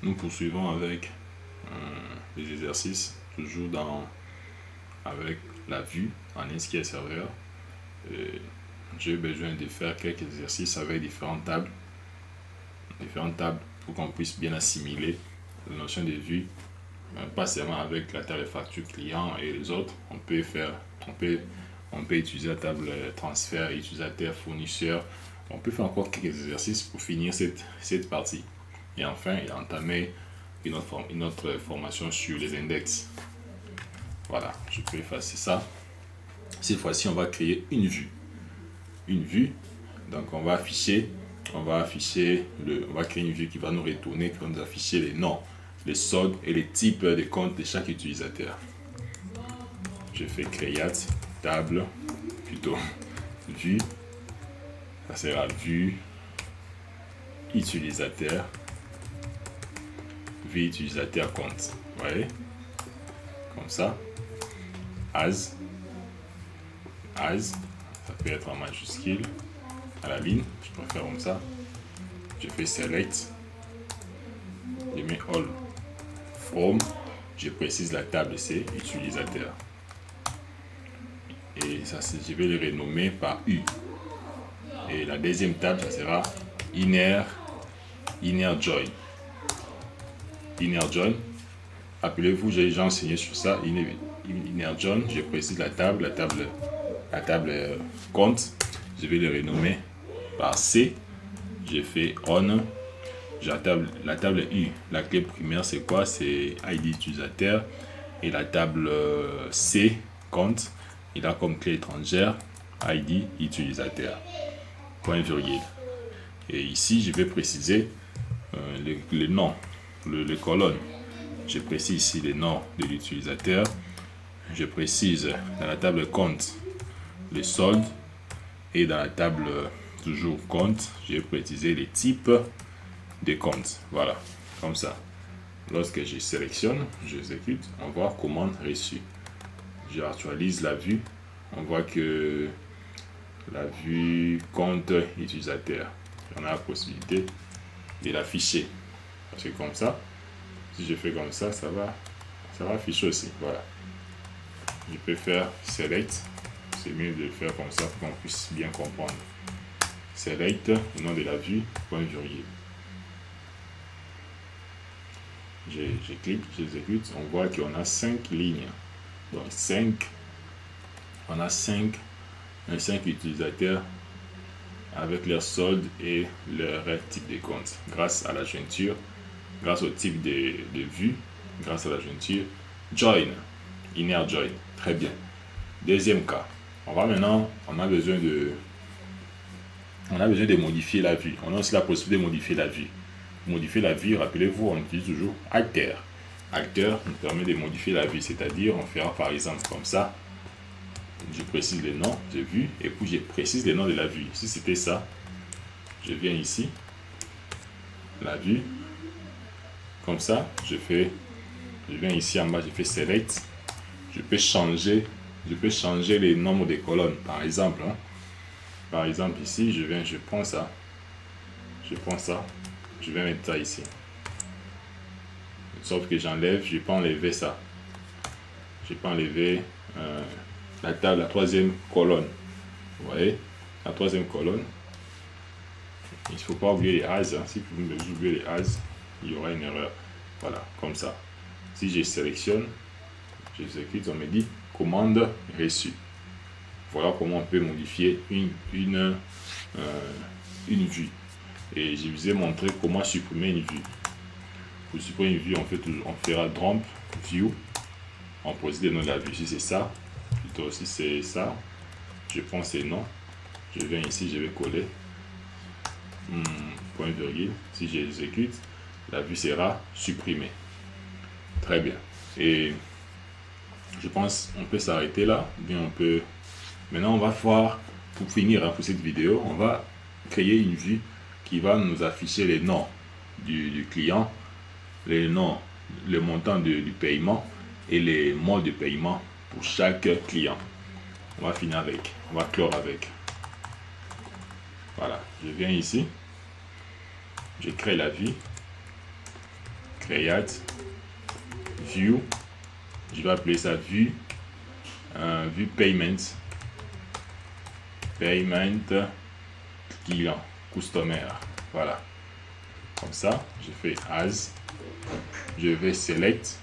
Nous poursuivons avec les exercices, toujours avec la vue en SQL Server. J'ai besoin de faire quelques exercices avec différentes tables pour qu'on puisse bien assimiler la notion de vue, pas seulement avec la table de facture client et les autres. On peut utiliser la table transfert, utilisateur, fournisseur. On peut faire encore quelques exercices pour finir cette partie. Et enfin, il a entamé une autre formation sur les index. Voilà, je peux effacer ça. Cette fois-ci, on va créer une vue. Une vue, donc on va créer une vue qui va nous retourner, qui va nous afficher les noms, les soldes et les types de comptes de chaque utilisateur. Je fais create, table, plutôt vue. Ça sera vue utilisateur, vue utilisateur compte. Vous voyez? Comme ça. As, ça peut être en majuscule, à la ligne, je préfère comme ça. Je fais select, je mets all, from, je précise la table, c'est utilisateur. Et ça, je vais le renommer par U. Et la deuxième table, ça sera inner join. Inner join. Rappelez-vous, j'ai déjà enseigné sur ça. Inner join, je précise la table compte. Je vais le renommer par C. Je fais on. La table U. La clé primaire, c'est quoi? C'est ID utilisateur. Et la table C, compte, il a comme clé étrangère ID utilisateur. Point virgule. Et ici, je vais préciser les noms, les colonnes. Je précise ici les noms de l'utilisateur. Je précise dans la table compte les soldes. Et dans la table toujours compte, j'ai précisé les types de comptes. Voilà, comme ça. Lorsque je sélectionne, j'exécute, on voit commande reçue. Je actualise la vue. On voit que la vue compte utilisateur. On a la possibilité de l'afficher. Parce que comme ça, si je fais comme ça, ça va afficher aussi. Voilà. Je peux faire select. C'est mieux de le faire comme ça pour qu'on puisse bien comprendre. Select, le nom de la vue, point virgule. Je clique, j'exécute. On voit qu'on a 5 lignes. Donc on a 5 utilisateurs avec leur solde et leur type de compte. Grâce à la jointure, grâce au type de vue, grâce à la jointure, join, inner join. Très bien. Deuxième cas. On a besoin de modifier la vue. On a aussi la possibilité de modifier la vue. Modifier la vue, rappelez-vous, on utilise toujours alter. Alter nous permet de modifier la vue, c'est-à-dire on fera par exemple comme ça. Je précise les noms de vue et puis je précise les noms de la vue. Si c'était ça, je viens ici, la vue, comme ça, je viens ici en bas, je fais select, je peux changer les nombres de colonnes, par exemple. Par exemple ici, je prends ça, je vais mettre ça ici. Sauf que j'enlève, je peux enlever ça. Je peux enlever la troisième colonne. Vous voyez, la troisième colonne. Il ne faut pas oublier les as. Si vous oubliez les as, il y aura une erreur. Voilà, comme ça. Si je sélectionne, j'exécute, on me dit commande reçue. Voilà comment on peut modifier une vue. Et je vous ai montré comment supprimer une vue. Pour supprimer une vue, on fera dump view. On pose les noms de la vue. Si c'est ça, plutôt si c'est ça, je prends ces noms. Je viens ici, je vais coller. Point virgule. Si j'exécute, la vue sera supprimée. Très bien. Et je pense qu'on peut s'arrêter là. Bien, on peut. Maintenant, on va voir, pour finir pour cette vidéo, on va créer une vue qui va nous afficher les noms du client, les noms, le montant du paiement et les modes de paiement pour chaque client. On va finir avec, on va clore avec. Voilà, je viens ici, je crée la vue. create, view, je vais appeler ça vue, vue payment, client, customer, voilà. Comme ça, je fais as, je vais select,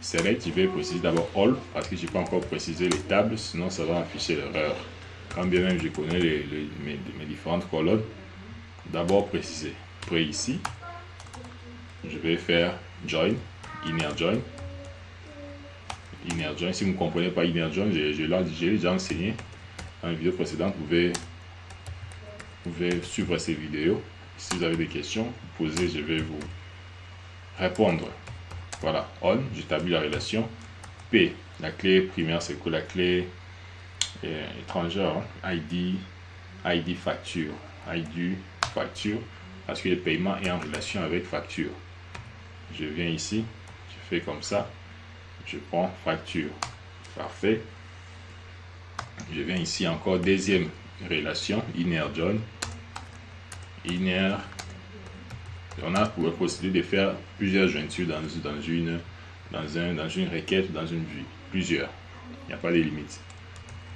je vais préciser d'abord all parce que je n'ai pas encore précisé les tables, sinon ça va afficher l'erreur. Quand bien même je connais mes différentes colonnes, d'abord préciser. Après ici, je vais faire join, inner join. Inner join, si vous ne comprenez pas inner join, j'ai déjà enseigné dans une vidéo précédente. Vous pouvez suivre ces vidéos. Si vous avez des questions, vous posez, je vais vous répondre. Voilà, on, j'établis la relation. P, la clé primaire, c'est quoi? La clé étrangère, hein? ID facture, ID facture, parce que le paiement est en relation avec facture. Je viens ici, je fais comme ça, je prends facture, parfait. Je viens ici encore, deuxième relation, inner join, inner. On a pour possibilité de faire plusieurs jointures dans une requête, dans une vue, plusieurs. Il n'y a pas de limite.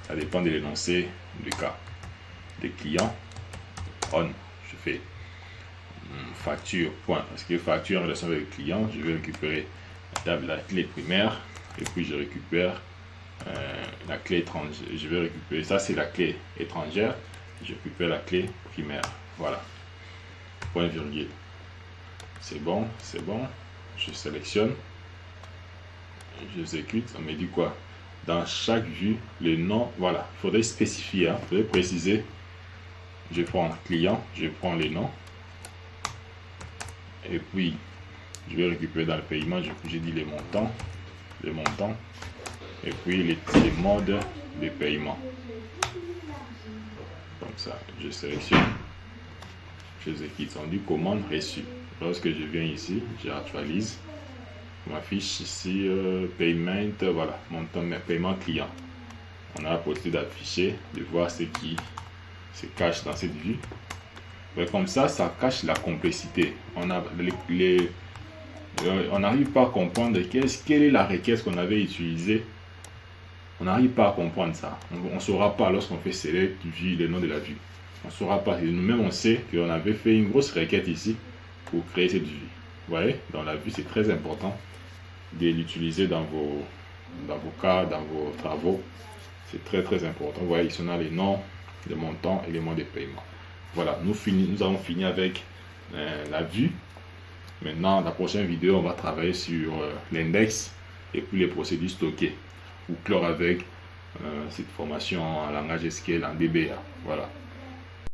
Ça dépend de l'énoncé du cas. Des clients, on, je fais facture, point, parce que facture en relation avec le client, je vais récupérer la clé primaire, et puis je récupère la clé étrangère. Je vais récupérer, ça c'est la clé étrangère, je récupère la clé primaire, voilà, point virgule. C'est bon, je sélectionne, j'exécute, on me dit quoi? Dans chaque vue, le nom, voilà, il faudrait spécifier, il faudrait préciser. Je prends client, je prends les noms, et puis je vais récupérer dans le paiement, j'ai dit les montants, et puis les modes de paiement. Comme ça, je sélectionne, j'exécute, on dit commande reçue. Lorsque je viens ici, j'actualise, m'affiche ici paiement, voilà, montant paiement client. On a la possibilité d'afficher, de voir ce qui se cache dans cette vue. Et comme ça cache la complexité. On n'arrive pas à comprendre quelle est la requête qu'on avait utilisée. On n'arrive pas à comprendre ça. On ne saura pas lorsqu'on fait select vue, le nom de la vue. On ne saura pas. Et nous-mêmes, on sait qu'on avait fait une grosse requête ici pour créer cette vue. Vous voyez, dans la vue, c'est très important de l'utiliser dans vos cas, dans vos travaux. C'est très très important. Vous voyez, ici on a les noms, les montants et les mots de paiement. Voilà, nous avons fini avec la vue. Maintenant, la prochaine vidéo, on va travailler sur l'index et puis les procédures stockées. Ou clore avec cette formation en langage SQL en DBA. Voilà.